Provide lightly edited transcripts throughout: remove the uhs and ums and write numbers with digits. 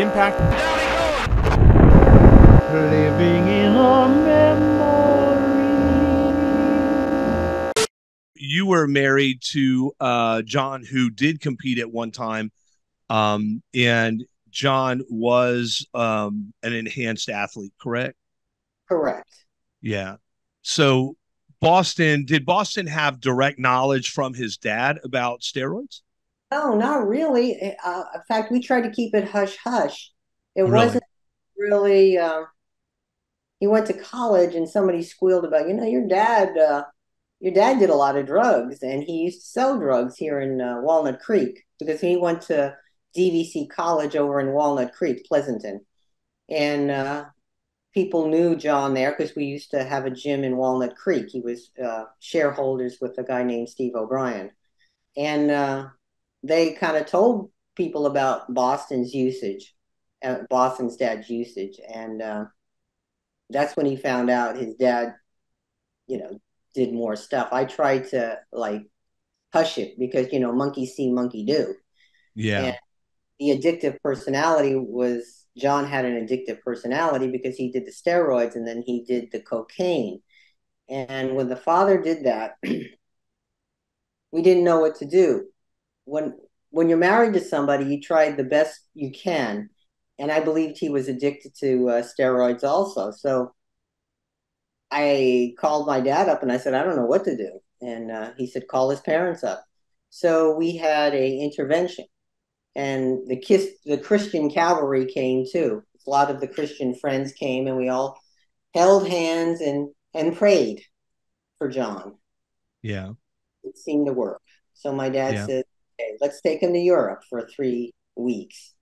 impact. Living in a memory. You were married to John, who did compete at one time, and John was an enhanced athlete, correct? Correct. Yeah. So did Bostin have direct knowledge from his dad about steroids? No, not really. In fact, we tried to keep it hush hush. It Really? wasn't really. He went to college, and somebody squealed about, your dad did a lot of drugs, and he used to sell drugs here in Walnut Creek because he went to DVC College over in Walnut Creek, Pleasanton, and people knew John there because we used to have a gym in Walnut Creek. He was shareholders with a guy named Steve O'Brien, and they kind of told people about Bostin's usage, Boston's dad's usage, and that's when he found out his dad, did more stuff. I tried to like hush it because monkey see, monkey do, Yeah. and the addictive personality was John had an addictive personality because he did the steroids and then he did the cocaine, and when the father did that, we didn't know what to do. When you're married to somebody, you try the best you can, and I believed he was addicted to steroids also. So I called my dad up and I said, I don't know what to do, and he said, call his parents up. So we had a intervention, and the Christian cavalry came too. A lot of the Christian friends came, and we all held hands and prayed for John. Yeah. It seemed to work. So my dad Yeah. said, okay, let's take him to Europe for 3 weeks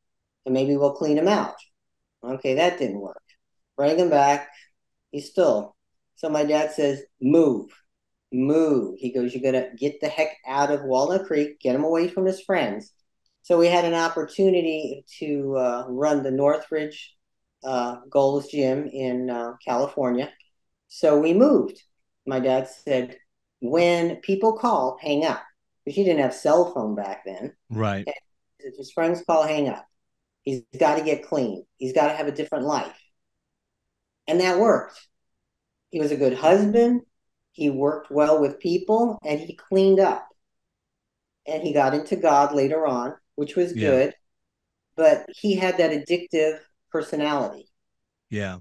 and maybe we'll clean him out. Okay, that didn't work. Bring him back. He's still. So my dad says, move, move. He goes, you got to get the heck out of Walnut Creek, get him away from his friends. So we had an opportunity to run the Northridge Gold's Gym in California. So we moved. My dad said, when people call, hang up. Because you didn't have cell phone back then. Right. And if his friends call, hang up. He's got to get clean. He's got to have a different life. And that worked. He was a good husband. He worked well with people and he cleaned up. And he got into God later on, which was Yeah. good. But he had that addictive personality. Yeah.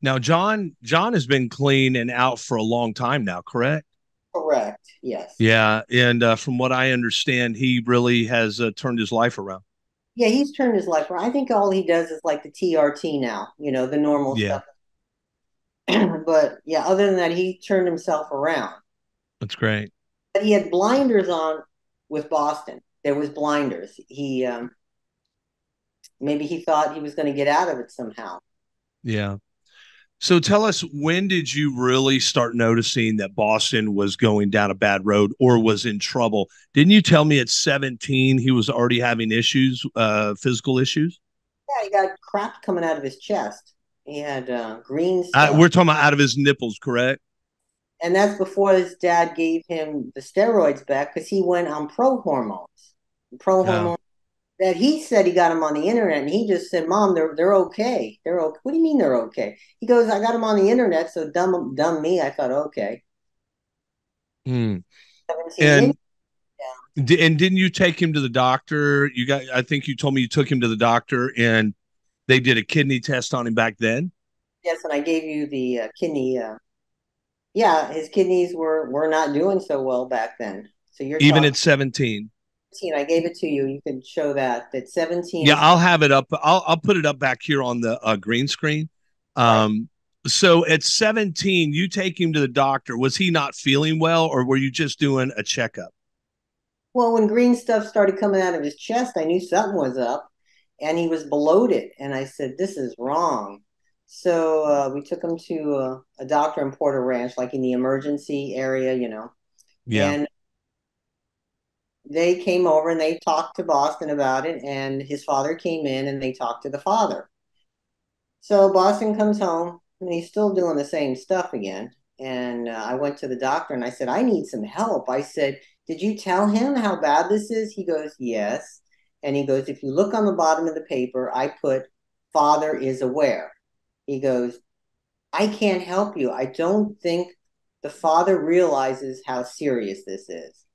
Now, John has been clean and out for a long time now, correct? Correct. Yes. Yeah. And from what I understand, he really has turned his life around. Yeah, he's turned his life around. I think all he does is like the TRT now, the normal Yeah. stuff. But yeah, other than that, he turned himself around. That's great. But he had blinders on with Boston. There was blinders. He maybe he thought he was going to get out of it somehow. Yeah. So tell us, when did you really start noticing that Boston was going down a bad road or was in trouble? Didn't you tell me at 17 he was already having issues, physical issues? Yeah, he got crap coming out of his chest. He had green stuff. We're talking about out of his nipples, correct? And that's before his dad gave him the steroids back because he went on pro hormones. Pro hormones that he said he got them on the internet, and he just said, "Mom, they're okay. They're okay." What do you mean they're okay? He goes, "I got them on the internet." So dumb me. I thought, okay. Hmm. 17 And didn't you take him to the doctor? I think you told me you took him to the doctor and they did a kidney test on him back then. Yes, and I gave you the kidney. Yeah, his kidneys were not doing so well back then. So you're Even talking at 17. 17. I gave it to you. You can show that 17 Yeah, is I'll have it up. I'll put it up back here on the green screen. right. So at 17, you take him to the doctor. Was he not feeling well, or were you just doing a checkup? Well, when green stuff started coming out of his chest, I knew something was up, and he was bloated. And I said, "This is wrong." So we took him to a doctor in Porter Ranch, like in the emergency area. Yeah. And they came over and they talked to Boston about it, and his father came in and they talked to the father. So Boston comes home and he's still doing the same stuff again. And I went to the doctor and I said, I need some help. I said, did you tell him how bad this is? He goes, yes. And he goes, if you look on the bottom of the paper, I put father is aware. He goes, I can't help you. I don't think the father realizes how serious this is.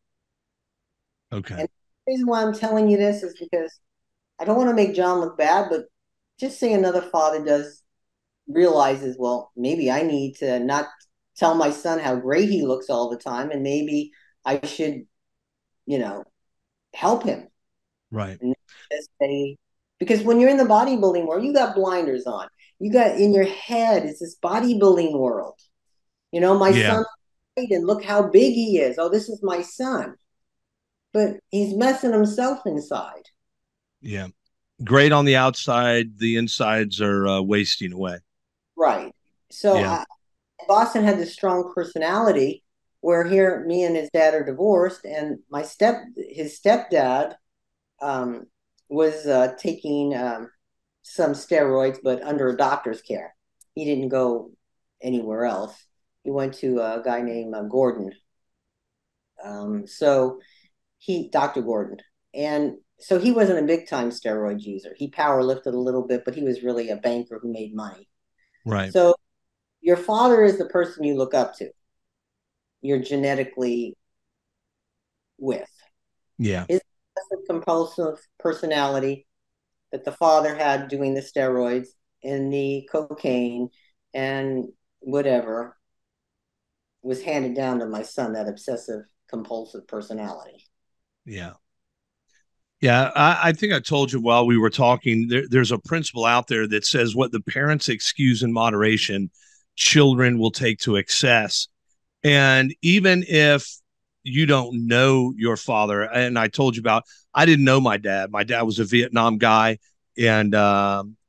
Okay. And the reason why I'm telling you this is because I don't want to make John look bad, but just say another father does realizes, well, maybe I need to not tell my son how great he looks all the time, and maybe I should, you know, help him. Right. And just say, because when you're in the bodybuilding world, you got blinders on. You got in your head, it's this bodybuilding world. You know, my Yeah. son, and look how big he is. Oh, this is my son. But he's messing himself inside. Yeah. Great on the outside. The insides are wasting away. Right. So Yeah. Boston had this strong personality where here me and his dad are divorced, and his stepdad um, was taking some steroids, but under a doctor's care. He didn't go anywhere else. He went to a guy named Gordon. So Dr. Gordon, and so he wasn't a big time steroid user. He power lifted a little bit, but he was really a banker who made money. Right. So your father is the person you look up to. You're genetically with. Yeah. His compulsive personality that the father had doing the steroids and the cocaine and whatever was handed down to my son, that obsessive compulsive personality. Yeah. Yeah. I think I told you while we were talking, there's a principle out there that says what the parents excuse in moderation, children will take to excess. And even if you don't know your father, and I told you about, I didn't know my dad. My dad was a Vietnam guy, and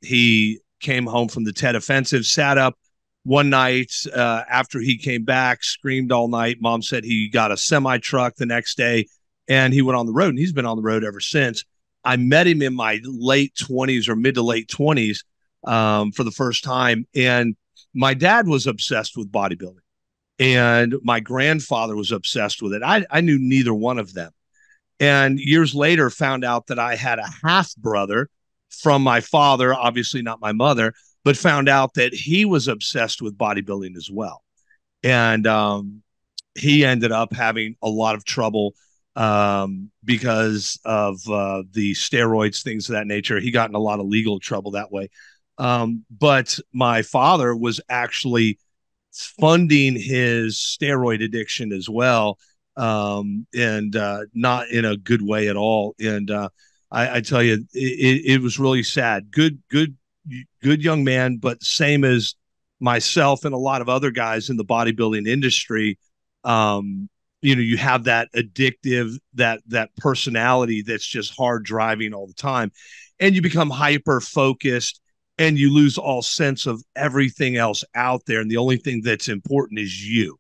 he came home from the Tet Offensive, sat up one night after he came back, screamed all night. Mom said he got a semi truck the next day, and he went on the road, and he's been on the road ever since. I met him in my late 20s or mid to late 20s for the first time, and my dad was obsessed with bodybuilding and my grandfather was obsessed with it. I knew neither one of them. And years later, found out that I had a half brother from my father, obviously not my mother, but found out that he was obsessed with bodybuilding as well. And he ended up having a lot of trouble because of the steroids, things of that nature. He got in a lot of legal trouble that way. But my father was actually funding his steroid addiction as well, and not in a good way at all. And I tell you, it was really sad. Good young man, but same as myself and a lot of other guys in the bodybuilding industry. Um, you have that addictive, that personality that's just hard driving all the time, and you become hyper focused and you lose all sense of everything else out there. And the only thing that's important is you.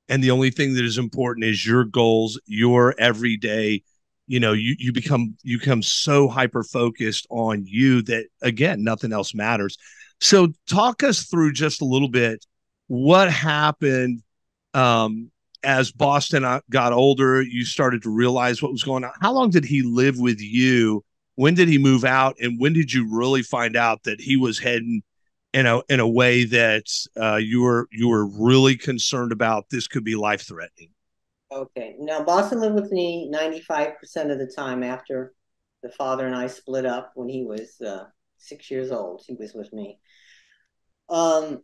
And the only thing that is important is your goals, your everyday, you become so hyper focused on you that again, nothing else matters. So talk us through just a little bit what happened um, as Bostin got older, you started to realize what was going on. How long did he live with you? When did he move out? And when did you really find out that he was heading in a way that you were really concerned about this could be life threatening? Okay. Now, Boston lived with me 95% of the time after the father and I split up when he was 6 years old. He was with me. Um,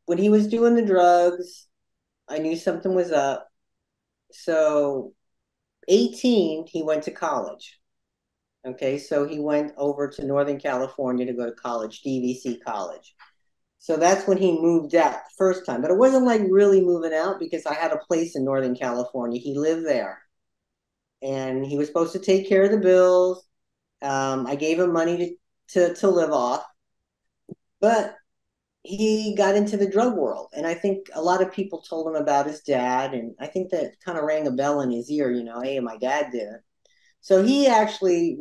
when he was doing the drugs, I knew something was up. So, 18, he went to college. Okay. So, he went over to Northern California to go to college, DVC College. So that's when he moved out the first time. But it wasn't like really moving out because I had a place in Northern California. He lived there and he was supposed to take care of the bills. I gave him money to live off, but he got into the drug world. And I think a lot of people told him about his dad. And I think that kind of rang a bell in his ear, hey, my dad did it. So he actually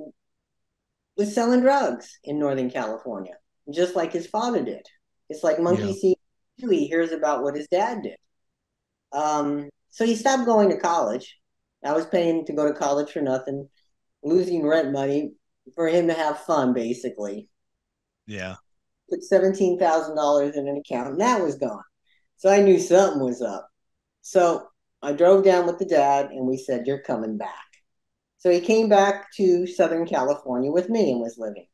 was selling drugs in Northern California, just like his father did. It's like monkey Yeah. see, he hears about what his dad did. So he stopped going to college. I was paying to go to college for nothing. losing rent money for him to have fun, basically. Yeah. Put $17,000 in an account, and that was gone. So I knew something was up. So I drove down with the dad, and we said, "You're coming back." So he came back to Southern California with me and was living.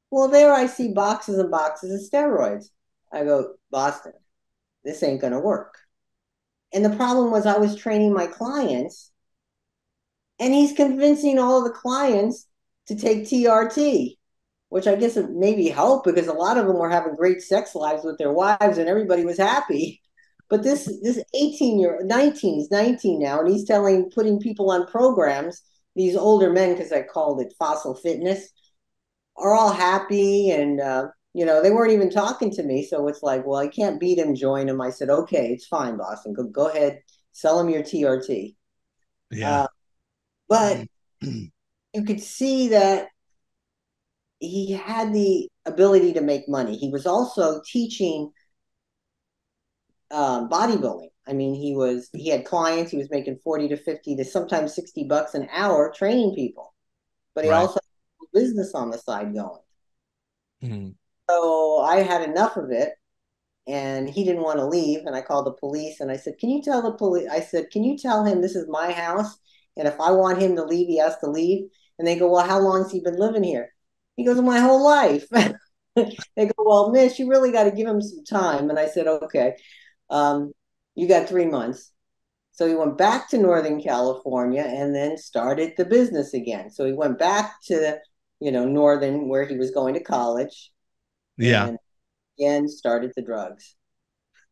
Well, there I see boxes and boxes of steroids. I go, "Boston, this ain't going to work." And the problem was I was training my clients, and he's convincing all of the clients to take TRT, which I guess it maybe helped because a lot of them were having great sex lives with their wives and everybody was happy. But this 18-year 19, he's 19 now, and he's putting people on programs, these older men, because I called it fossil fitness, are all happy and they weren't even talking to me. So it's like, well, I can't beat him, join him. I said, okay, it's fine, Boston. Go ahead, sell him your TRT. Yeah. But you could see that he had the ability to make money. He was also teaching bodybuilding. I mean, he had clients. He was making 40 to 50 to sometimes $60 an hour training people. But he Right. also had a business on the side going. Mhm. So I had enough of it, and he didn't want to leave. And I called the police, and I said, "Can you tell the police?" I said, "Can you tell him this is my house, and if I want him to leave, he has to leave." And they go, "Well, how long has he been living here?" He goes, "My whole life." They go, "Well, miss, you really got to give him some time." And I said, "Okay, um, you got 3 months." So he went back to Northern California and then started the business again. So he went back to, Northern, where he was going to college, Yeah. and again started the drugs.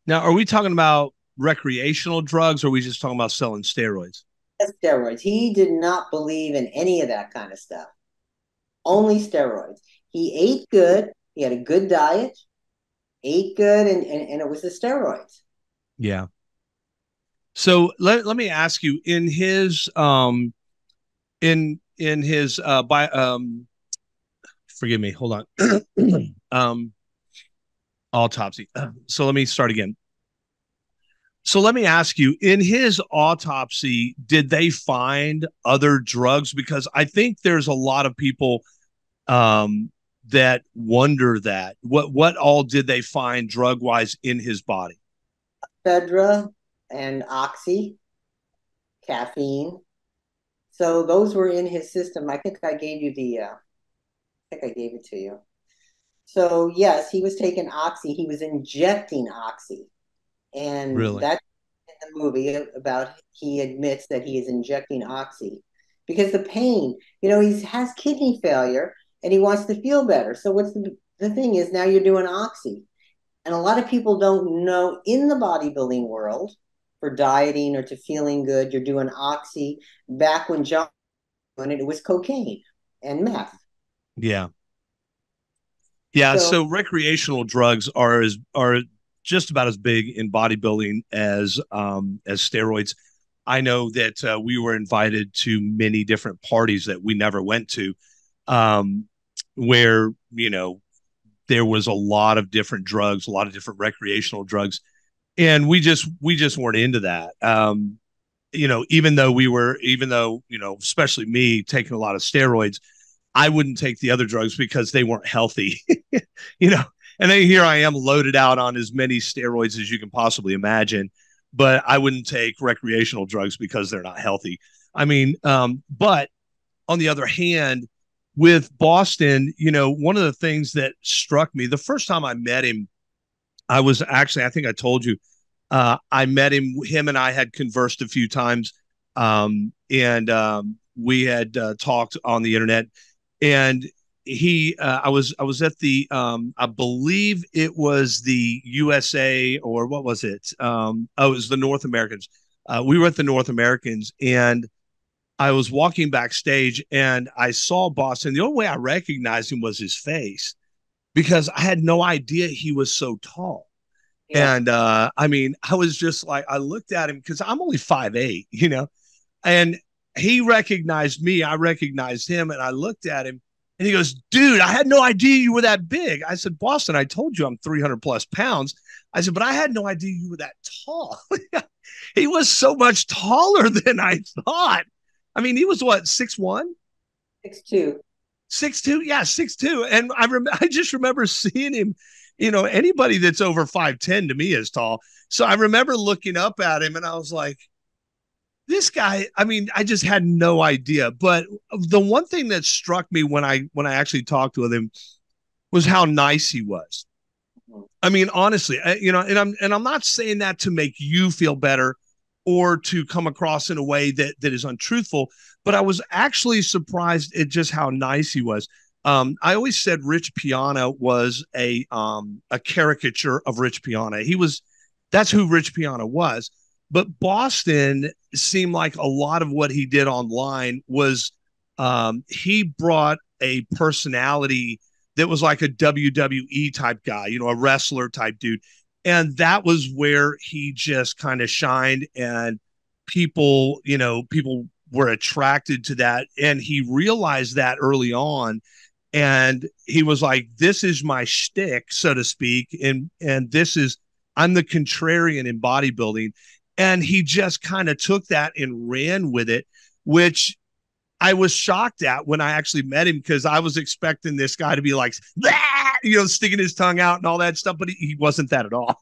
Now, are we talking about recreational drugs or are we just talking about selling steroids? Steroids. He did not believe in any of that kind of stuff. Only steroids. He ate good. He had a good diet, ate good, and it was the steroids. Yeah. So let me ask you, in his forgive me, hold on. Autopsy. So let me start again. So let me ask you, in his autopsy, did they find other drugs? Because I think there's a lot of people that wonder that. What all did they find drug wise in his body? Fedra and oxy, caffeine. So those were in his system. I think I gave you I think I gave it to you. So yes, he was taking oxy. He was injecting oxy, and Really? that's in the movie about he admits that he is injecting oxy because the pain. He has kidney failure and he wants to feel better. So what's the thing is now you're doing oxy, and a lot of people don't know in the bodybuilding world for dieting or to feeling good, you're doing oxy. Back when John when it was cocaine and meth. Yeah. Yeah. So So recreational drugs are just about as big in bodybuilding as steroids. I know that we were invited to many different parties that we never went to, um, where there was a lot of different drugs, a lot of different recreational drugs, and we just weren't into that. Even though especially me taking a lot of steroids, I wouldn't take the other drugs because they weren't healthy. you know, and then here I am loaded out on as many steroids as you can possibly imagine, but I wouldn't take recreational drugs because they're not healthy. I mean, but on the other hand, with Boston, one of the things that struck me the first time I met him, I was actually, I think I told you, I met him and I had conversed a few times. And we had talked on the internet. And I was at I believe it was the USA, or what was it? It was the North Americans. We were at the North Americans, and I was walking backstage and I saw Boston. The only way I recognized him was his face because I had no idea he was so tall. yeah, And I mean, I was just like, I looked at him because I'm only 5'8", and he recognized me. I recognized him, and I looked at him, and he goes, "Dude, I had no idea you were that big." I said, "Boston, I told you I'm 300 plus pounds." I said, "But I had no idea you were that tall." He was so much taller than I thought. I mean, he was what, 6'1"? 6'2". 6'2", yeah, 6'2". And I just remember seeing him. Anybody that's over 5'10" to me is tall. So I remember looking up at him and I was like, this guy, I mean, I just had no idea. But the one thing that struck me when I actually talked with him was how nice he was. I mean, honestly, and I'm not saying that to make you feel better or to come across in a way that is untruthful, but I was actually surprised at just how nice he was. I always said Rich Piana was a caricature of Rich Piana. That's who Rich Piana was. But Bostin seemed like a lot of what he did online was he brought a personality that was like a WWE type guy, a wrestler type dude. And that was where he just kind of shined, and people were attracted to that. And he realized that early on. And he was like, this is my shtick, so to speak. And I'm the contrarian in bodybuilding. And he just kind of took that and ran with it, which I was shocked at when I actually met him, because I was expecting this guy to be like, sticking his tongue out and all that stuff, but he wasn't that at all.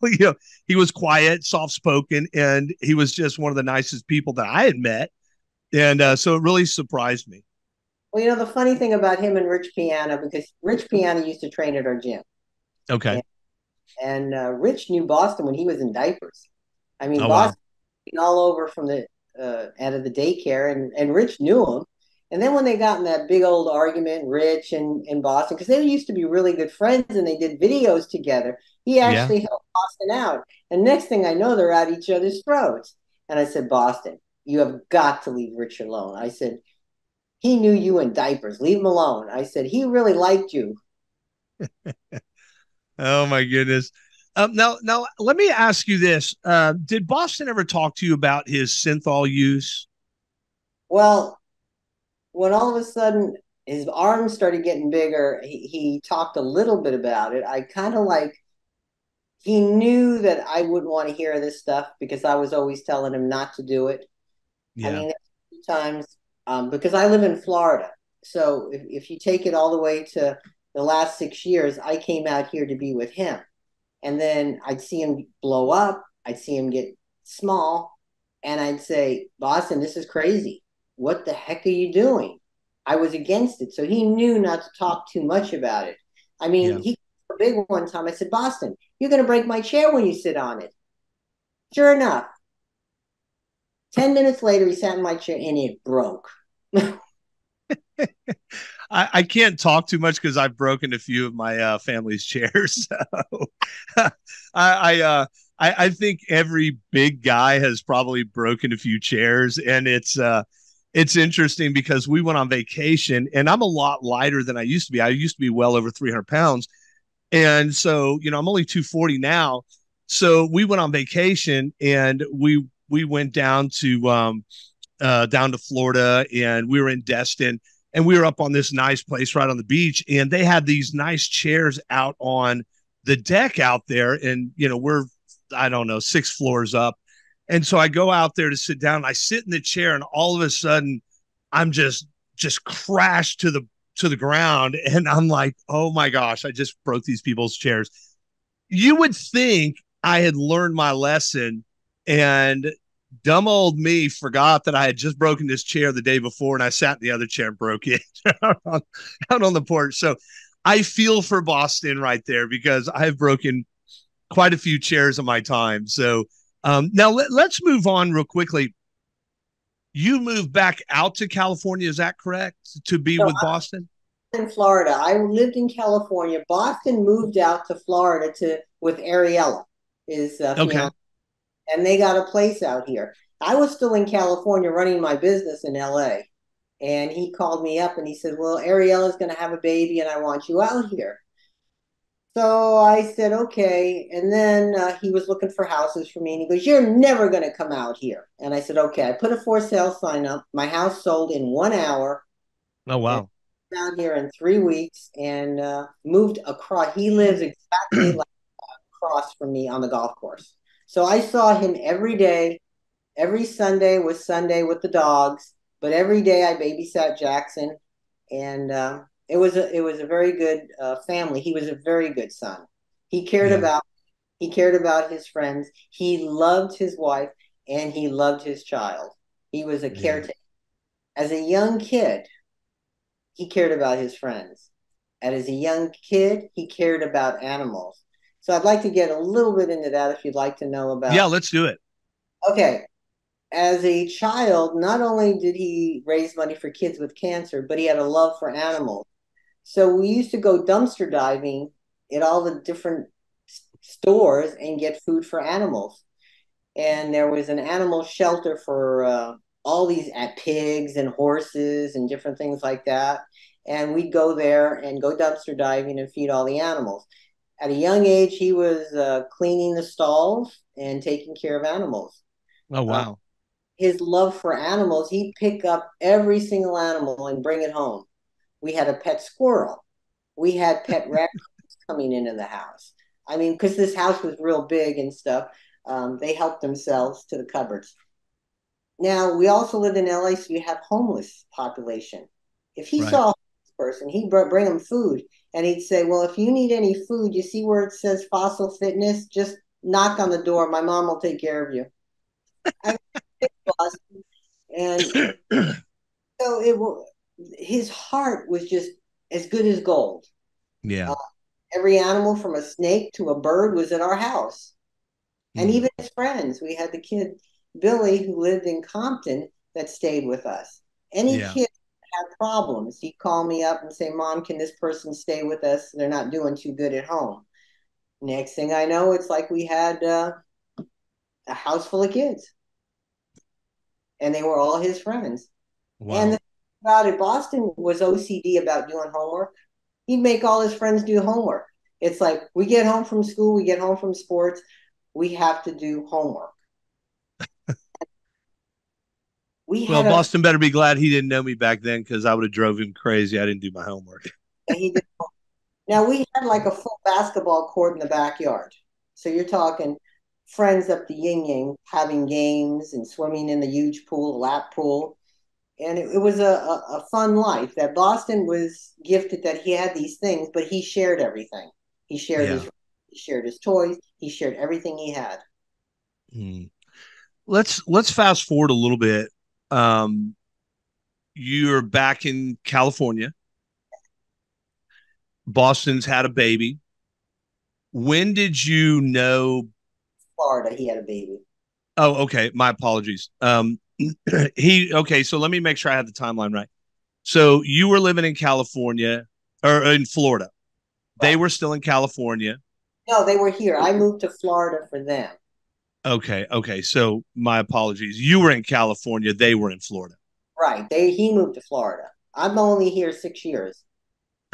He was quiet, soft spoken, and he was just one of the nicest people that I had met. And so it really surprised me. Well, the funny thing about him and Rich Piana, because Rich Piana used to train at our gym. Okay. And Rich knew Bostin when he was in diapers. I mean, Oh, wow. Boston all over from the out of the daycare, and Rich knew him. And then when they got in that big old argument, Rich and Bostin, because they used to be really good friends and they did videos together, he Yeah. actually helped Bostin out. And next thing I know, they're at each other's throats. And I said, Bostin, you have got to leave Rich alone. I said, he knew you in diapers. Leave him alone. I said, he really liked you. Oh my goodness. Now, let me ask you this: did Bostin ever talk to you about his synthol use? Well, when all of a sudden his arms started getting bigger, he talked a little bit about it. I kind of like, he knew that I wouldn't want to hear this stuff because I was always telling him not to do it. I Yeah, mean, times because I live in Florida. So if you take it all the way to the last 6 years, I came out here to be with him. And then I'd see him blow up. I'd see him get small. And I'd say, Bostin, this is crazy. What the heck are you doing? I was against it. So he knew not to talk too much about it. I mean, yeah. he was a big one time. I said, Bostin, you're going to break my chair when you sit on it. Sure enough, 10 minutes later, he sat in my chair and it broke. I can't talk too much because I've broken a few of my family's chairs. So I think every big guy has probably broken a few chairs, and it's interesting because we went on vacation, and I'm a lot lighter than I used to be. I used to be well over 300 pounds, and so I'm only 240 now. So we went on vacation, and we went down to Florida, and we were in Destin, and we were up on this nice place right on the beach, and they had these nice chairs out on the deck out there, and we're, I don't know, 6 floors up. And so I go out there to sit down, I sit in the chair, and all of a sudden I'm just crashed to the ground, and I'm like, oh my gosh, I just broke these people's chairs. You would think I had learned my lesson, and dumb old me forgot that I had just broken this chair the day before, and I sat in the other chair and broke it out on the porch. So I feel for Bostin right there, because I've broken quite a few chairs in my time. So now let's move on real quickly. You moved back out to California, is that correct? To be So with Bostin? I'm in Florida. I lived in California. Bostin moved out to Florida to with Ariella, his Okay. fiance, and they got a place out here. I was still in California running my business in LA. And he called me up and he said, well, Ariella's going to have a baby and I want you out here. So I said, okay. And then he was looking for houses for me. And he goes, you're never going to come out here. And I said, okay. I put a for sale sign up. My house sold in 1 hour. Oh, And wow. down here in 3 weeks and moved across. He lives exactly like across from me on the golf course. So I saw him every day. Every Sunday was Sunday with the dogs, but every day I babysat Jackson. and it was a very good family. He was a very good son. He cared Yeah. about he cared about his friends. He loved his wife and he loved his child. He was a Yeah. caretaker. As a young kid, he cared about his friends. And as a young kid, he cared about animals. So I'd like to get a little bit into that if you'd like to know Yeah, about. let's do it. Okay, as a child, not only did he raise money for kids with cancer, but he had a love for animals. So we used to go dumpster diving at all the different stores and get food for animals. And there was an animal shelter for all these pigs and horses and different things like that. And we'd go there and go dumpster diving and feed all the animals. At a young age, he was cleaning the stalls and taking care of animals. Oh, Uh, wow. his love for animals, he'd pick up every single animal and bring it home. We had a pet squirrel. We had pet raccoons coming into the house. I mean, because this house was real big and stuff, they helped themselves to the cupboards. Now, we also lived in LA, so you have homeless population. If he Right. saw a homeless person, he'd bring him food, and he'd say, "Well, if you need any food, you see where it says Fossil Fitness? Just knock on the door. My mom will take care of you." I was and so his heart was just as good as gold. Yeah. Uh, every animal from a snake to a bird was at our house. And Hmm. even his friends. We had the kid, Billy, who lived in Compton, that stayed with us. Any Yeah. kid had problems, he'd call me up and say, "Mom, can this person stay with us? They're not doing too good at home." Next thing I know, it's like we had a house full of kids, and they were all his friends. And the Wow. thing about it, Boston was OCD about doing homework. He'd make all his friends do homework. It's like we get home from school, we get home from sports, we have to do homework. We Well, had a Boston better be glad he didn't know me back then because I would have drove him crazy. I didn't do my homework. he did. Now we had like a full basketball court in the backyard. So you're talking friends up the yin yang having games and swimming in the huge pool, lap pool. And it was a fun life that Boston was gifted that he had these things, but he shared everything. He shared Yeah. his toys, he shared everything he had. Hmm. Let's fast forward a little bit. Um, you're back in California. Boston's had a baby. When did you know? Florida, he had a baby. Oh, okay. My apologies. Okay. So let me make sure I have the timeline right. So you were living in California or in Florida. They Right. were still in California. No, they were here. I moved to Florida for them. Okay. Okay. So my apologies. You were in California. They were in Florida. Right. He moved to Florida. I'm only here 6 years.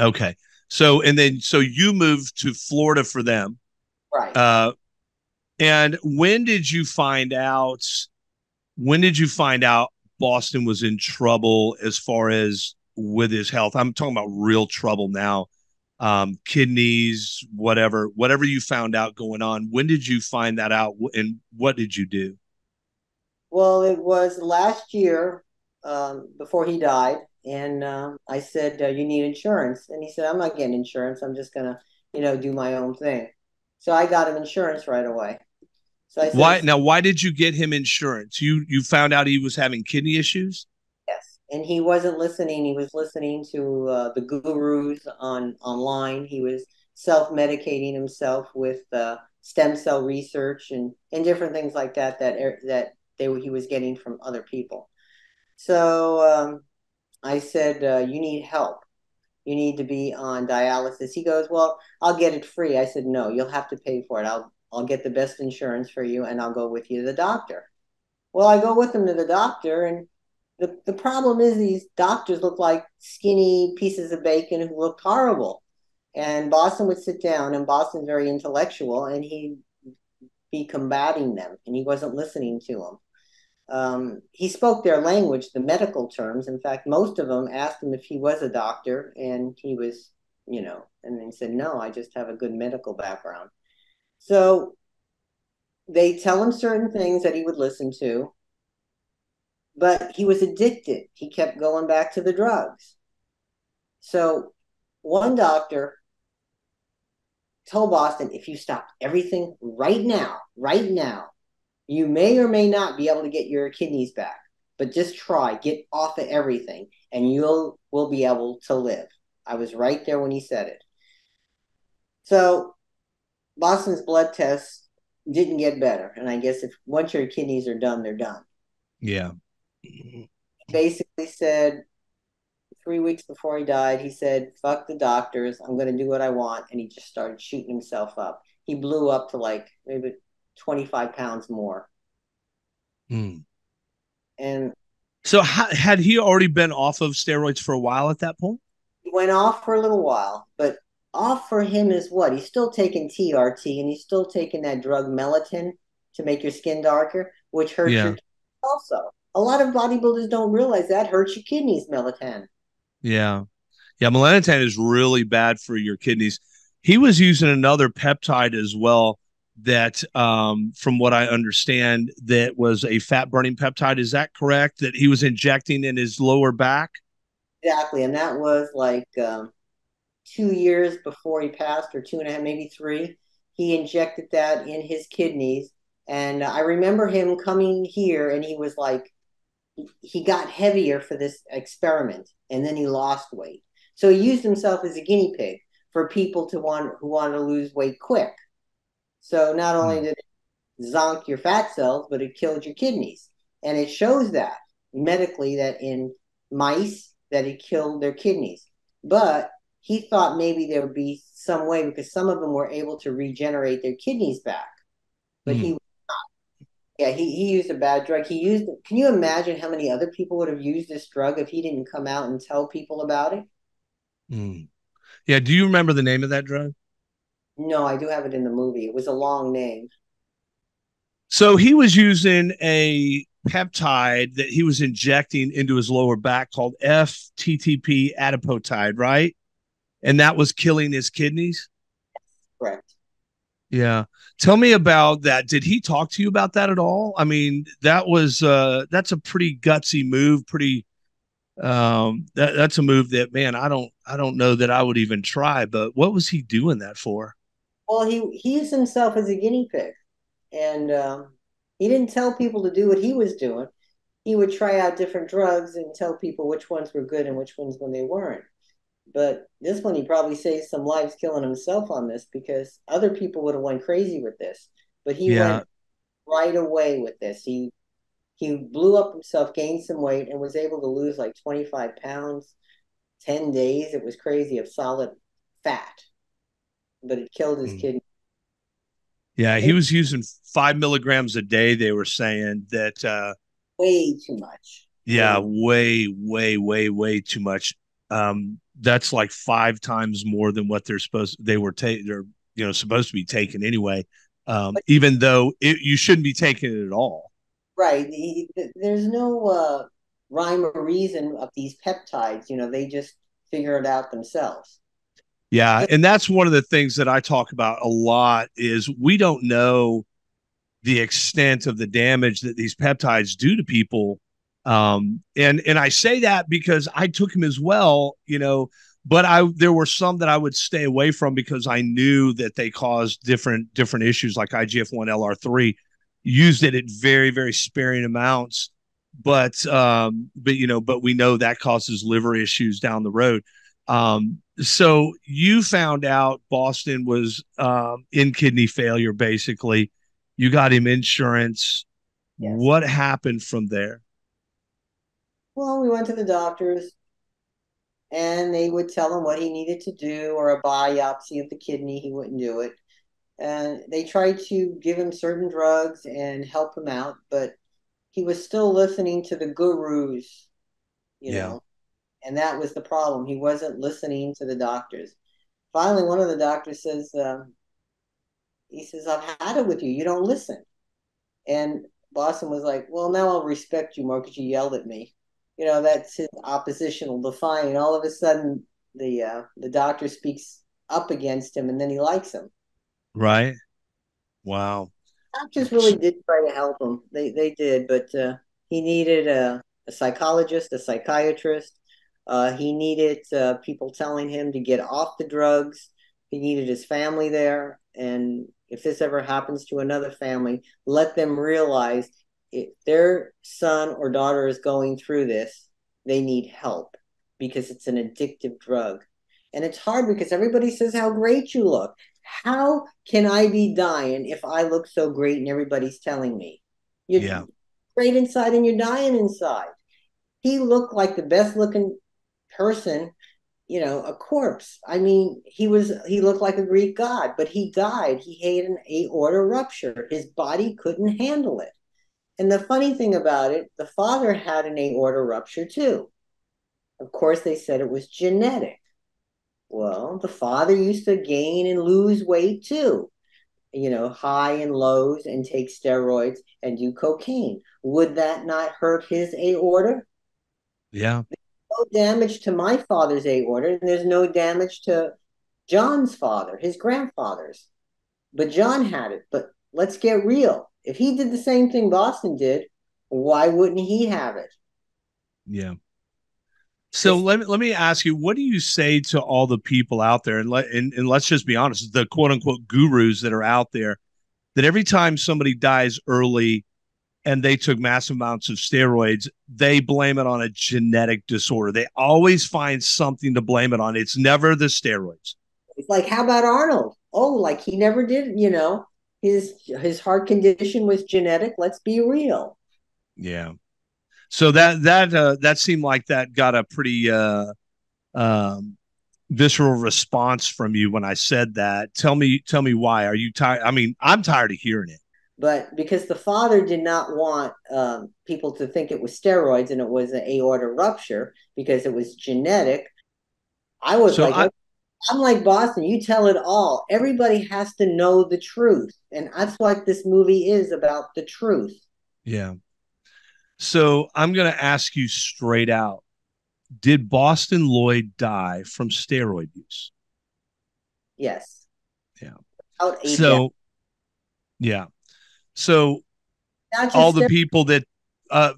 Okay. So, and then, so you moved to Florida for them. Right. Uh, and when did you find out Boston was in trouble as far as with his health? I'm talking about real trouble now. Kidneys, whatever you found out going on. When did you find that out and what did you do? Well, it was last year before he died, and I said, "You need insurance," and he said, "I'm not getting insurance. I'm just gonna, do my own thing." So I got him insurance right away. So I said, Why did you get him insurance? You found out he was having kidney issues? "Yes," and he wasn't listening. He was listening to the gurus online. He was self-medicating himself with stem cell research and different things like that he was getting from other people. So I said, "You need help. You need to be on dialysis." He goes, "Well, I'll get it free." I said, "No, you'll have to pay for it. I'll get the best insurance for you, and I'll go with you to the doctor." Well, I go with him to the doctor, and the problem is these doctors look like skinny pieces of bacon who looked horrible. And Boston would sit down, and Boston's very intellectual, and he'd be combating them, and he wasn't listening to them. He spoke their language, the medical terms. In fact, most of them asked him if he was a doctor, and he was, and he said, "No, I just have a good medical background." So they tell him certain things that he would listen to, but he was addicted. He kept going back to the drugs. So one doctor told Boston, if you stop everything right now, you may or may not be able to get your kidneys back. But just try, get off of everything, and you'll will be able to live. I was right there when he said it. So Boston's blood tests didn't get better. And I guess if once your kidneys are done, they're done. Yeah. He basically said 3 weeks before he died, he said, fuck the doctors. I'm going to do what I want. And he just started shooting himself up. He blew up to like maybe 25 pounds more. Mm. And So had he already been off of steroids for a while at that point? he went off for a little while, but off for him is what? He's still taking TRT and he's still taking that drug melatonin to make your skin darker, which hurts your Yeah. kidneys also. A lot of bodybuilders don't realize that hurts your kidneys, melatonin. Yeah. Yeah. Melanotan is really bad for your kidneys. He was using another peptide as well that, from what I understand, that was a fat burning peptide. Is that correct? That he was injecting in his lower back? Exactly. And that was like 2 years before he passed, or two and a half, maybe three. He injected that in his kidneys. And I remember him coming here and he was like, he got heavier for this experiment and then he lost weight. So he used himself as a guinea pig for people who wanted to lose weight quick. So not only Hmm. did it zonk your fat cells, but it killed your kidneys. And it shows that medically that in mice that it killed their kidneys. But he thought maybe there would be some way because some of them were able to regenerate their kidneys back. But Hmm. he yeah, he used a bad drug. Can you imagine how many other people would have used this drug if he didn't come out and tell people about it? Hmm. Yeah. Do you remember the name of that drug? No, I do have it in the movie. It was a long name. So he was using a peptide that he was injecting into his lower back called FTTP adipotide, right? And that was killing his kidneys. Correct. Yeah. Tell me about that. Did he talk to you about that at all? I mean, that's a pretty gutsy move, pretty that's a move that, man, I don't know that I would even try, but what was he doing that for? Well, he used himself as a guinea pig, and he didn't tell people to do what he was doing. He would try out different drugs and tell people which ones were good and which ones when they weren't. But this one, he probably saved some lives killing himself on this because other people would have went crazy with this. But he Yeah, went right away with this. He blew up himself, gained some weight, and was able to lose like 25 pounds, 10 days. It was crazy of solid fat, but it killed his mm. kidney. Yeah, he It was using 5 milligrams a day. They were saying that way too much. yeah, Way. way too much. That's like 5 times more than what they're supposed to be taking anyway. But Even though you shouldn't be taking it at all. right, there's no rhyme or reason of these peptides. They just figure it out themselves. Yeah, So, and that's one of the things that I talk about a lot is we don't know the extent of the damage that these peptides do to people. And I say that because I took them as well, but there were some that I would stay away from because I knew that they caused different issues like IGF-1 LR3. Used it at very, very sparing amounts, but we know that causes liver issues down the road. So you found out Boston was in kidney failure, basically. You got him insurance. yes. What happened from there? Well, we went to the doctors and they would tell him what he needed to do or a biopsy of the kidney. He wouldn't do it. And they tried to give him certain drugs and help him out, but he was still listening to the gurus, you Yeah. know, and that was the problem. He wasn't listening to the doctors. Finally, one of the doctors says, he says, I've had it with you. You don't listen. And Boston was like, well, now I'll respect you more because you yelled at me. That's his oppositional defiant. All of a sudden, the doctor speaks up against him, and then he likes him. Right. Wow. Doctors really did try to help him. They did, but he needed a psychologist, a psychiatrist, He needed people telling him to get off the drugs. He needed his family there. And if this ever happens to another family, let them realize if their son or daughter is going through this, they need help because it's an addictive drug. And it's hard because everybody says how great you look. How can I be dying if I look so great and everybody's telling me? You're Yeah. great inside and you're dying inside. He looked like the best looking person, a corpse. I mean, he looked like a Greek god, but he died. He had an aorta rupture. His body couldn't handle it. And the funny thing about it, the father had an aorta rupture too. Of course, they said it was genetic. Well, the father used to gain and lose weight too, high and lows and take steroids and do cocaine. Would that not hurt his aorta? Yeah. No damage to my father's aorta, and there's no damage to John's father, his grandfather's. But John had it. But let's get real. If he did the same thing Boston did, why wouldn't he have it? Yeah. So It's let me ask you, what do you say to all the people out there, and let's just be honest, the quote unquote gurus that are out there, that every time somebody dies early and they took massive amounts of steroids, they blame it on a genetic disorder. They always find something to blame it on. It's never the steroids. it's like, how about Arnold? Oh, like he never did, his heart condition was genetic. Let's be real. Yeah. So that seemed like that got a pretty um, visceral response from you when I said that. Tell me why. Are you tired? I mean, I'm tired of hearing it. But because the father did not want people to think it was steroids and it was an aorta rupture because it was genetic, I was So like, I I'm like Boston, you tell it all. Everybody has to know the truth. And that's what this movie is about, the truth. yeah. So I'm going to ask you straight out. Did Bostin Loyd die from steroid use? Yes. Yeah. Out a death. So, yeah. So Not all just the steroids. people that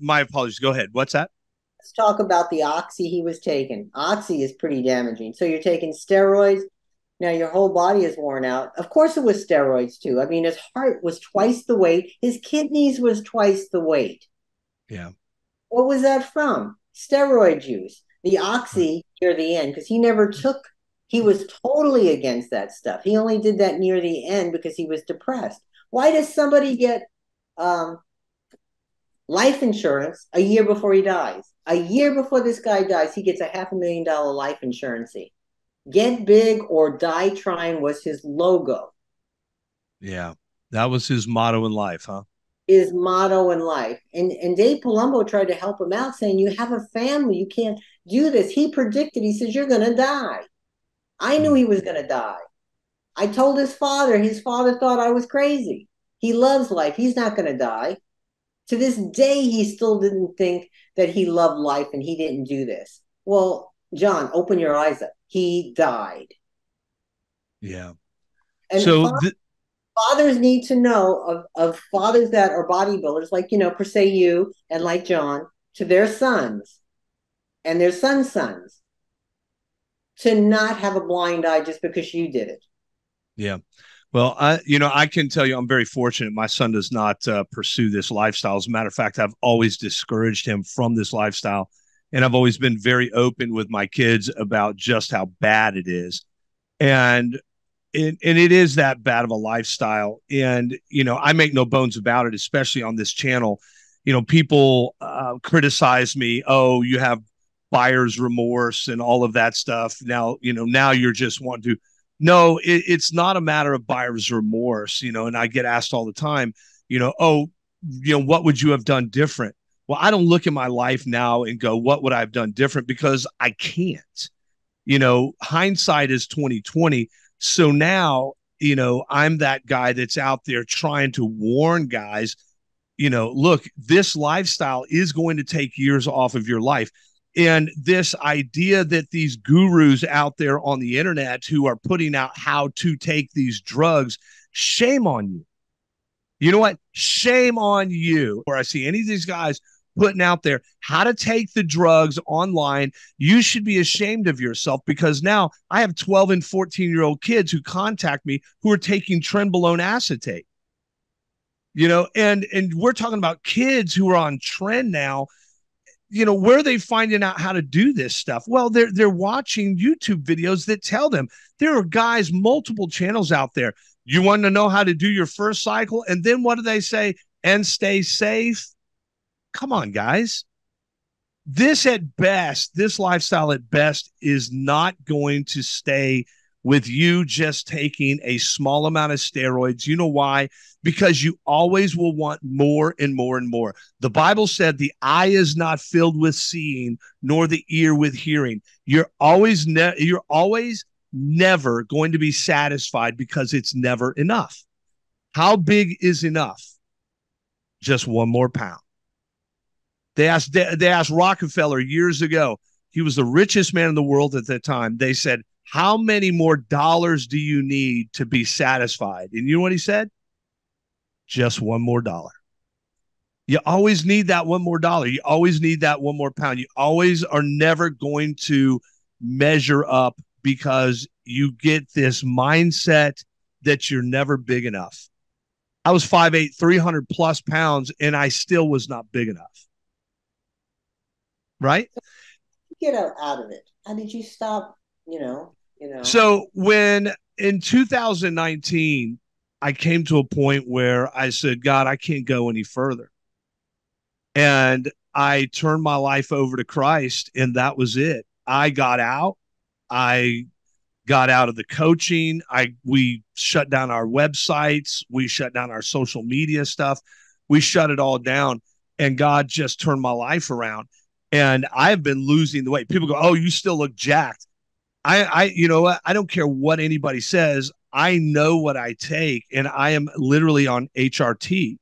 my apologies, go ahead. What's that? Let's talk about the oxy he was taking. Oxy is pretty damaging. So you're taking steroids. Now your whole body is worn out. Of course it was steroids too. I mean, his heart was twice the weight. His kidneys was twice the weight. Yeah. What was that from? Steroid use. The Right. oxy near the end, because he never took, he was totally against that stuff. He only did that near the end because he was depressed. Why does somebody get um, life insurance a year before he dies? A year before this guy dies, he gets a $500,000 life insurance. Get big or die trying was his logo, Yeah. That was his motto in life, huh? his motto in life. And Dave Palumbo tried to help him out, saying, "You have a family, you can't do this." He predicted, he says, "You're gonna die." I knew Hmm. he was gonna die. I told his father thought I was crazy. He loves life, he's not gonna die. To this day, he still didn't think that he loved life and he didn't do this. Well, John, open your eyes up. He died. Yeah. And So fathers need to know of fathers that are bodybuilders, like, per se you and like John, to their sons and their sons' sons, to not have a blind eye just because you did it. yeah. Well, I can tell you, I'm very fortunate. My son does not pursue this lifestyle. As a matter of fact, I've always discouraged him from this lifestyle, and I've always been very open with my kids about just how bad it is. And it is that bad of a lifestyle. And I make no bones about it, especially on this channel. People criticize me. Oh, you have buyer's remorse and all of that stuff. Now you're just wanting to. No, it's not a matter of buyer's remorse. And I get asked all the time. Oh, what would you have done different? Well, I don't look at my life now and go, what would I have done different? Because I can't. Hindsight is 2020. So now, I'm that guy that's out there trying to warn guys, look, this lifestyle is going to take years off of your life. And this idea that these gurus out there on the internet who are putting out how to take these drugs, shame on you. You know what? Shame on you. Where I see any of these guys putting out there how to take the drugs online. You should be ashamed of yourself, because now I have 12 and 14-year-old kids who contact me who are taking trenbolone acetate. And we're talking about kids who are on trend now. Where are they finding out how to do this stuff? Well, they're watching YouTube videos that tell them. There are guys, multiple channels out there. You want to know how to do your first cycle, and then what do they say? And stay safe. Come on, guys. This lifestyle at best is not going to stay with you just taking a small amount of steroids. You know why? Because you always will want more and more and more. The Bible said the eye is not filled with seeing, nor the ear with hearing. You're always never going to be satisfied, because it's never enough. How big is enough? Just one more pound. They asked Rockefeller years ago. He was the richest man in the world at that time. They said, how many more dollars do you need to be satisfied? And you know what he said? Just one more dollar. You always need that one more dollar. You always need that one more pound. You always are never going to measure up, because you get this mindset that you're never big enough. I was 5'8", 300 plus pounds, and I still was not big enough. Right? Get out of it. How did you stop? So when in 2019, I came to a point where I said, God, I can't go any further. And I turned my life over to Christ, and that was it. I got out. I got out of the coaching. We shut down our websites. We shut down our social media stuff. We shut it all down, and God just turned my life around. And I've been losing the weight. People go, oh, you still look jacked. You know what? I don't care what anybody says. I know what I take, and I am literally on HRT.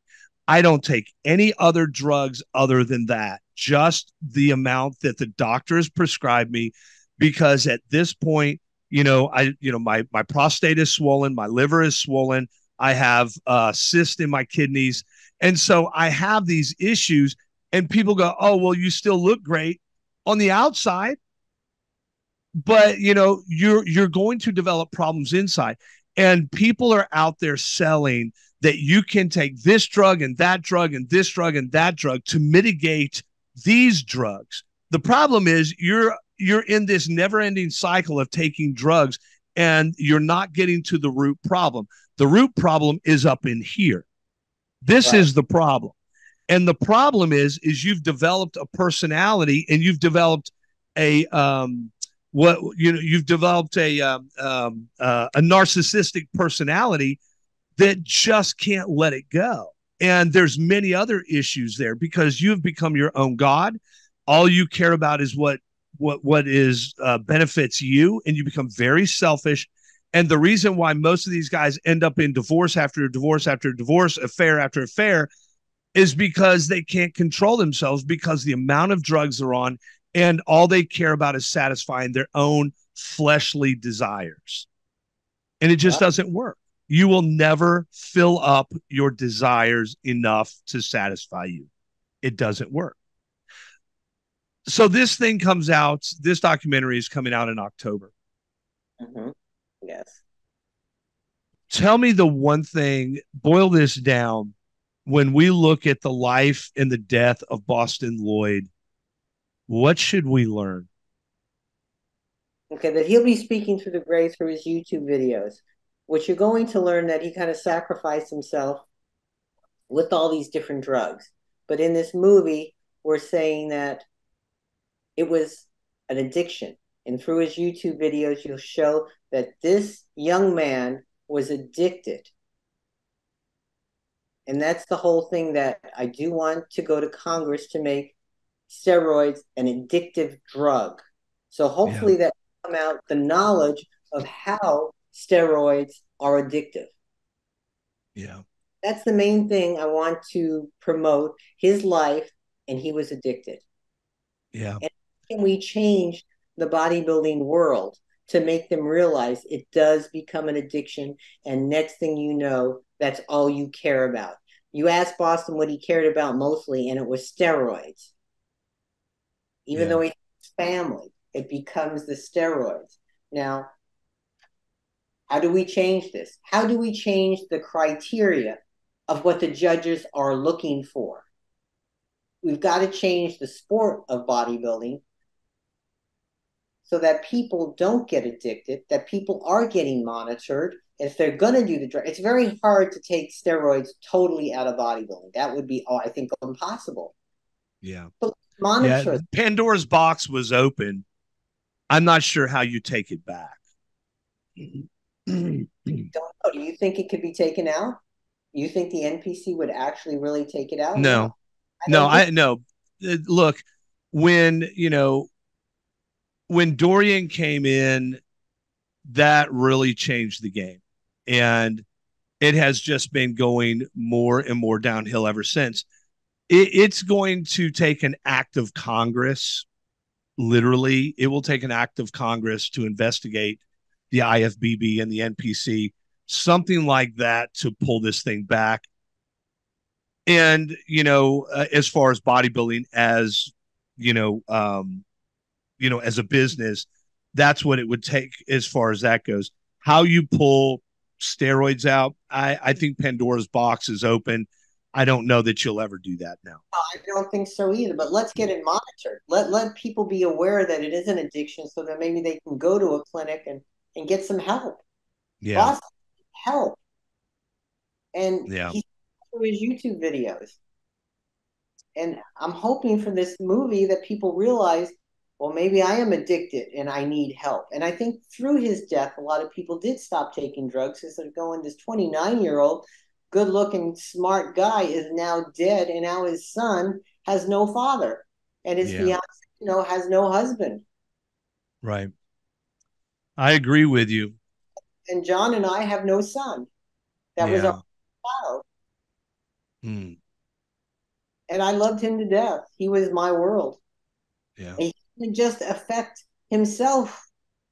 I don't take any other drugs other than that, just the amount that the doctor has prescribed me, because at this point, my prostate is swollen, my liver is swollen, I have cysts in my kidneys, and so I have these issues. And people go, oh, well, you still look great on the outside, but you're going to develop problems inside. And people are out there selling that you can take this drug and that drug and this drug and that drug to mitigate these drugs. The problem is you're in this never-ending cycle of taking drugs, and you're not getting to the root problem. The root problem is up in here. This is the problem. And the problem is you've developed a personality, and you've developed a narcissistic personality that just can't let it go. And there's many other issues there, because you've become your own God. All you care about is what is benefits you, and you become very selfish. And the reason why most of these guys end up in divorce after divorce after divorce, affair after affair, is because they can't control themselves, because the amount of drugs they're on, and all they care about is satisfying their own fleshly desires. And it just doesn't work. You will never fill up your desires enough to satisfy you. It doesn't work. So this thing comes out, this documentary is coming out in October. Mm-hmm. Yes. Tell me the one thing, boil this down. When we look at the life and the death of Bostin Loyd, what should we learn? Okay, that he'll be speaking through the grave through his YouTube videos, which you're going to learn that he kind of sacrificed himself with all these different drugs. But in this movie, we're saying that it was an addiction. And through his YouTube videos, you'll show that this young man was addicted. And that's the whole thing, that I do want to go to Congress to make steroids an addictive drug. So hopefully that will come out, the knowledge of how steroids are addictive. Yeah. That's the main thing I want to promote, his life, and he was addicted. Yeah. And can we change the bodybuilding world to make them realize it does become an addiction, and next thing you know, that's all you care about. You asked Boston what he cared about mostly, and it was steroids. Even though he has family, it becomes the steroids. Now, how do we change this? How do we change the criteria of what the judges are looking for? We've got to change the sport of bodybuilding so that people don't get addicted, that people are getting monitored. If they're going to do the drug, it's very hard to take steroids totally out of bodybuilding. That would be, I think, impossible. Yeah. But monitor. Pandora's box was open. I'm not sure how you take it back. Don't know. Do you think it could be taken out? You think the NPC would actually really take it out? No. No. Look, when Dorian came in, that really changed the game. And it has just been going more and more downhill ever since. It's going to take an act of Congress. Literally, it will take an act of Congress to investigate the IFBB and the NPC, something like that, to pull this thing back. And, as far as bodybuilding as, as a business, that's what it would take as far as that goes. How you pull steroids out, I think Pandora's box is open. I don't know that you'll ever do that now. I don't think so either, but let's get it monitored. Let people be aware that it is an addiction so that maybe they can go to a clinic and get some help. Yeah. Boston, help. And yeah. He's through his YouTube videos. And I'm hoping for this movie that people realize, well, maybe I am addicted and I need help. And I think through his death, a lot of people did stop taking drugs because they're going, this 29-year-old, good-looking, smart guy is now dead, and now his son has no father, and his fiance, has no husband. Right. I agree with you. And John and I have no son. That was our child. Mm. And I loved him to death. He was my world. Yeah. And he didn't just affect himself.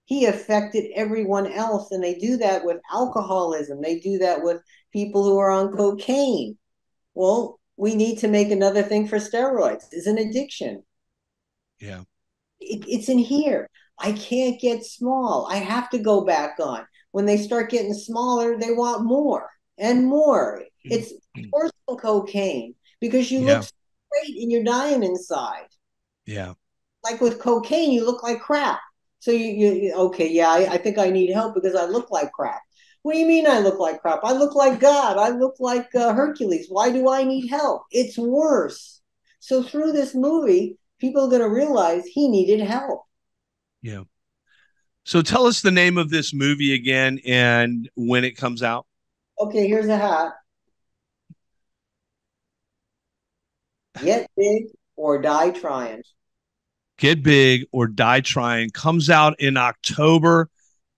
He affected everyone else. And they do that with alcoholism. They do that with people who are on cocaine. Well, we need to make another thing for steroids. It's an addiction. Yeah. It's in here. I can't get small. I have to go back on. When they start getting smaller, they want more and more. It's worse than cocaine because you look so great and you're dying inside. Yeah. Like with cocaine, you look like crap. So I think I need help because I look like crap. What do you mean I look like crap? I look like God. I look like Hercules. Why do I need help? It's worse. So through this movie, people are going to realize he needed help. Yeah. So tell us the name of this movie again and when it comes out. Okay, here's a hat. Get Big or Die Trying. Get Big or Die Trying comes out in October.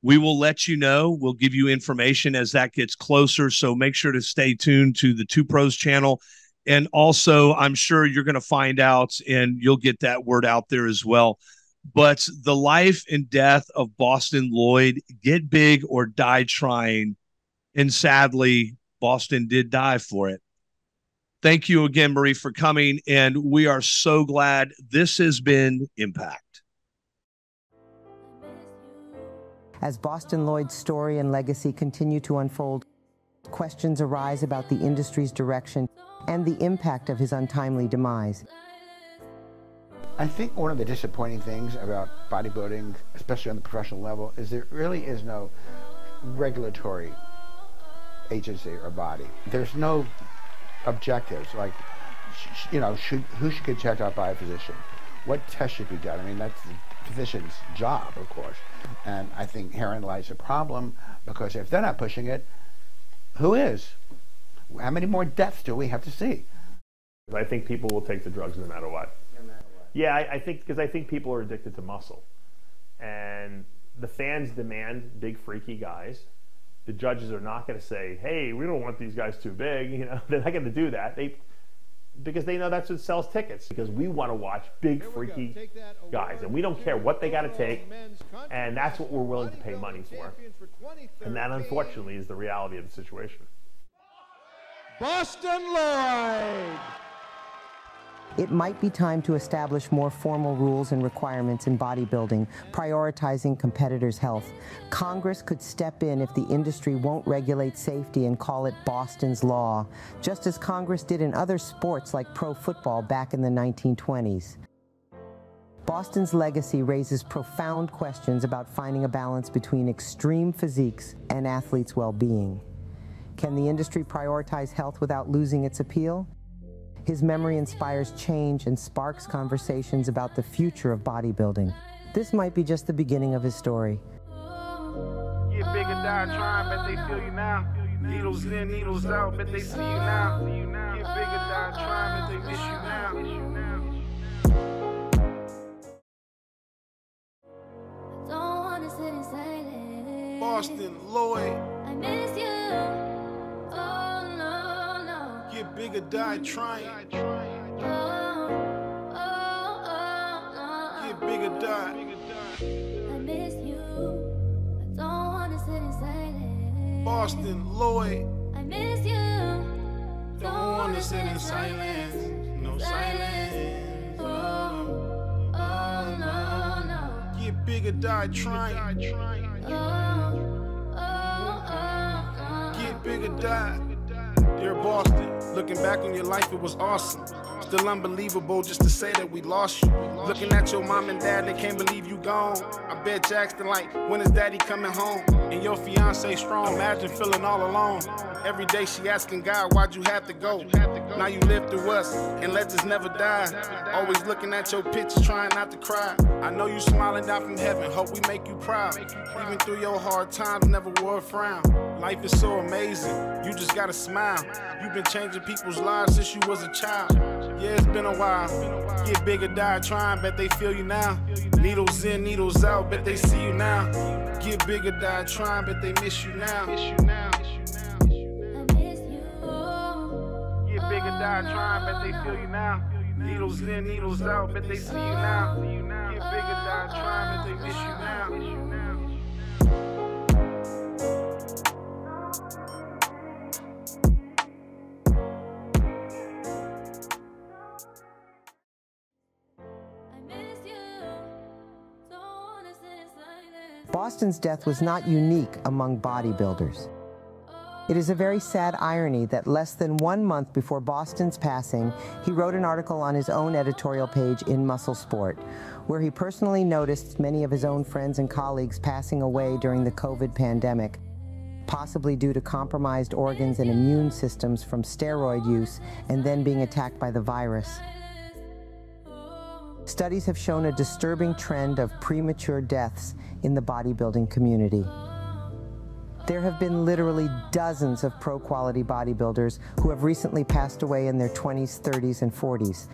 We will let you know. We'll give you information as that gets closer. So make sure to stay tuned to the Two Pros channel. And also, I'm sure you're going to find out and you'll get that word out there as well. But the life and death of Bostin Loyd, Get Big or Die Trying. And sadly, Bostin did die for it. Thank you again, Marie, for coming. And we are so glad this has been Impact. As Bostin Loyd's story and legacy continue to unfold, questions arise about the industry's direction and the impact of his untimely demise. I think one of the disappointing things about bodybuilding, especially on the professional level, is there really is no regulatory agency or body. There's no objectives like, who should get checked out by a physician? What tests should be done? I mean, that's the physician's job, of course. And I think herein lies a problem, because if they're not pushing it, who is? How many more deaths do we have to see? I think people will take the drugs no matter what. No matter what. Yeah, I think people are addicted to muscle. And the fans demand big, freaky guys. The judges are not going to say, hey, we don't want these guys too big. They're not going to do that. Because they know that's what sells tickets. Because we want to watch big, freaky guys. And we don't care what they got to take. And that's what we're willing to pay money for. And that, unfortunately, is the reality of the situation. Bostin Loyd. It might be time to establish more formal rules and requirements in bodybuilding, prioritizing competitors' health. Congress could step in if the industry won't regulate safety and call it Boston's Law, just as Congress did in other sports like pro football back in the 1920s. Boston's legacy raises profound questions about finding a balance between extreme physiques and athletes' well-being. Can the industry prioritize health without losing its appeal? His memory inspires change and sparks conversations about the future of bodybuilding. This might be just the beginning of his story. Get bigger, die trying, bet they feel you now. Needles in, needles out, bet they see you now. Get bigger, die trying, bet they miss you now. Bostin Loyd. I miss you. Oh no, no. Get bigger, die trying. Oh, oh, oh, no. Get bigger, die. I miss you. I don't wanna sit in silence. Bostin Loyd. I miss you. Don't wanna sit in silence. No silence. Oh, oh, no, no. Get bigger, die trying. Get bigger, die. Dear Boston, looking back on your life, it was awesome. Still unbelievable just to say that we lost you. Looking at your mom and dad, they can't believe you gone. I bet Jackson like, when is daddy coming home? And your fiance strong, imagine feeling all alone. Every day she asking God, why'd you have to go? Now you live through us, and legends never die. Always looking at your pictures, trying not to cry. I know you smiling down from heaven, hope we make you proud. Even through your hard times, never wore a frown. Life is so amazing, you just gotta smile. You've been changing people's lives since you was a child. Yeah, it's been a while. Get bigger, die trying, bet they feel you now. Needles in, needles out, bet they see you now. Get bigger, die trying, bet they miss you now. Get bigger, die trying, bet they feel you now. Needles in, needles out, bet they see you now. Get bigger, die trying, bet they miss you now. Boston's death was not unique among bodybuilders. It is a very sad irony that less than 1 month before Boston's passing, he wrote an article on his own editorial page in Muscle Sport, where he personally noticed many of his own friends and colleagues passing away during the COVID pandemic, possibly due to compromised organs and immune systems from steroid use and then being attacked by the virus. Studies have shown a disturbing trend of premature deaths in the bodybuilding community. There have been literally dozens of pro-quality bodybuilders who have recently passed away in their 20s, 30s, and 40s.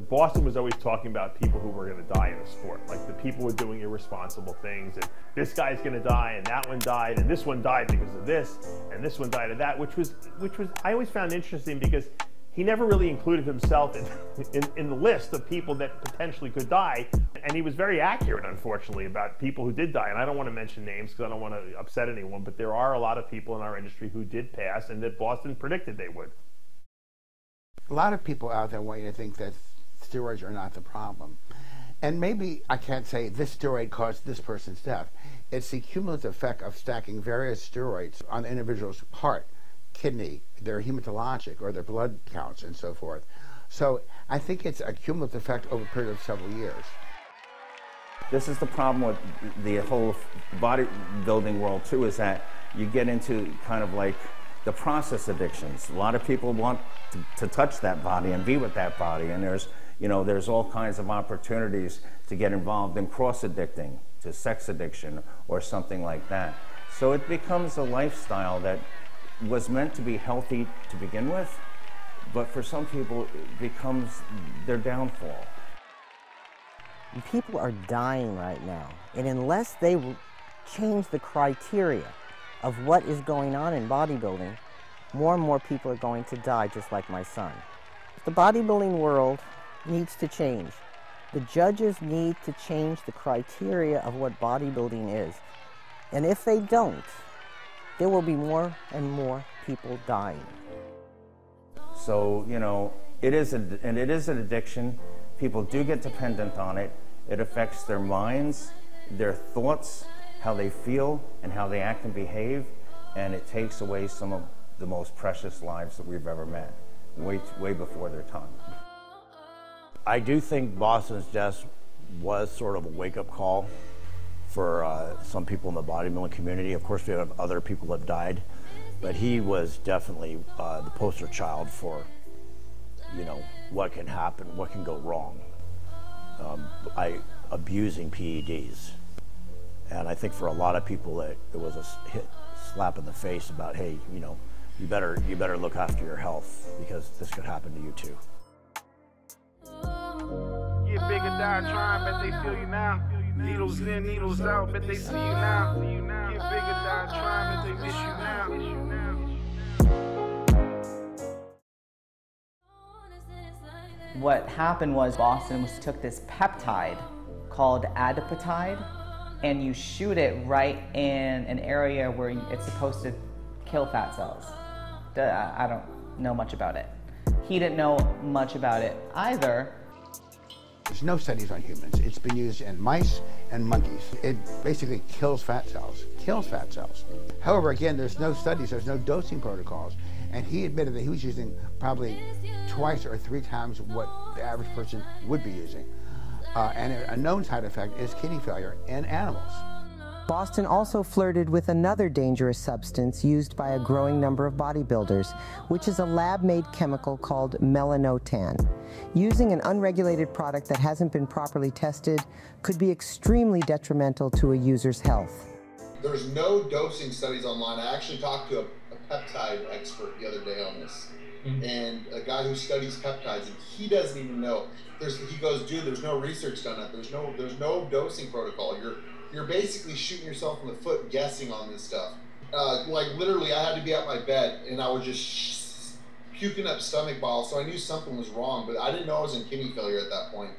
Boston was always talking about people who were going to die in the sport, like the people were doing irresponsible things, and this guy's going to die, and that one died, and this one died because of this, and this one died of that, which was I always found interesting because he never really included himself in the list of people that potentially could die. And he was very accurate, unfortunately, about people who did die. And I don't want to mention names because I don't want to upset anyone, but there are a lot of people in our industry who did pass and that Boston predicted they would. A lot of people out there want you to think that steroids are not the problem. And maybe I can't say this steroid caused this person's death. It's the cumulative effect of stacking various steroids on the individual's heart, kidney, their hematologic or their blood counts and so forth. So I think it's a cumulative effect over a period of several years. This is the problem with the whole bodybuilding world too, is that you get into kind of like the process addictions. A lot of people want to touch that body and be with that body, and there's all kinds of opportunities to get involved in cross-addicting to sex addiction or something like that. So it becomes a lifestyle that was meant to be healthy to begin with, but for some people it becomes their downfall. People are dying right now, and unless they change the criteria of what is going on in bodybuilding, more and more people are going to die, just like my son. The bodybuilding world needs to change. The judges need to change the criteria of what bodybuilding is, and if they don't, there will be more and more people dying. So, you know, it is an addiction. People do get dependent on it. It affects their minds, their thoughts, how they feel, and how they act and behave, and it takes away some of the most precious lives that we've ever met, way before their time. I do think Bostin's death was sort of a wake-up call for some people in the bodybuilding community. Of course, we have other people that have died, but he was definitely the poster child for, you know, what can happen, what can go wrong, abusing PEDs. And I think for a lot of people, it was a slap in the face about, hey, you know, you better look after your health because this could happen to you too. Get bigger, die trying, bet they feel you now. Needles in, needles out, bet they see you now. Get bigger, die trying, bet they miss you now. What happened was Bostin took this peptide called adipotide, and you shoot it right in an area where it's supposed to kill fat cells. I don't know much about it. He didn't know much about it either. There's no studies on humans. It's been used in mice and monkeys. It basically kills fat cells, However, again, there's no studies, there's no dosing protocols. And he admitted that he was using probably twice or 3 times what the average person would be using. And a known side effect is kidney failure in animals. Bostin also flirted with another dangerous substance used by a growing number of bodybuilders, which is a lab-made chemical called melanotan. Using an unregulated product that hasn't been properly tested could be extremely detrimental to a user's health. There's no dosing studies online. I actually talked to a peptide expert the other day on this, and a guy who studies peptides, and he doesn't even know. He goes, dude, there's no research done on it. There's no dosing protocol. You're basically shooting yourself in the foot guessing on this stuff. Like literally, I had to be at my bed and I was just puking up stomach bile, so I knew something was wrong, but I didn't know I was in kidney failure at that point.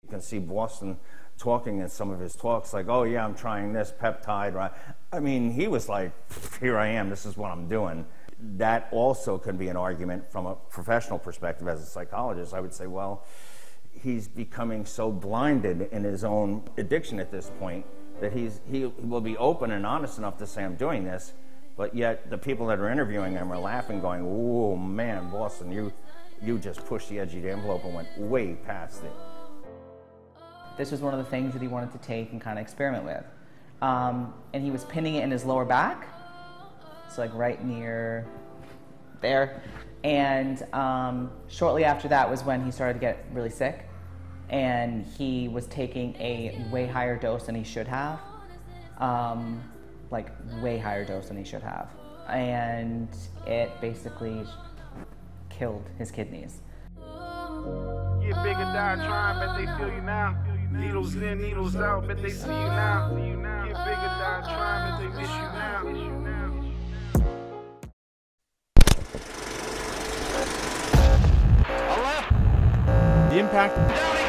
You can see Bostin talking in some of his talks like, oh yeah, I'm trying this peptide, right? I mean, he was like, here I am, this is what I'm doing. That also can be an argument from a professional perspective as a psychologist. I would say, well, he's becoming so blinded in his own addiction at this point that he will be open and honest enough to say, I'm doing this, but yet the people that are interviewing him are laughing, going, oh man, Bostin, you just pushed the edge of the envelope and went way past it. This was one of the things that he wanted to take and kind of experiment with. And he was pinning it in his lower back, so like right near there. And shortly after that was when he started to get really sick, and he was taking a way higher dose than he should have, like way higher dose than he should have. And it basically killed his kidneys. Get bigger, die trying, bet they feel you now. Needles in, needles out, bet they see you now. Get bigger, die trying, bet they miss you now. The impact.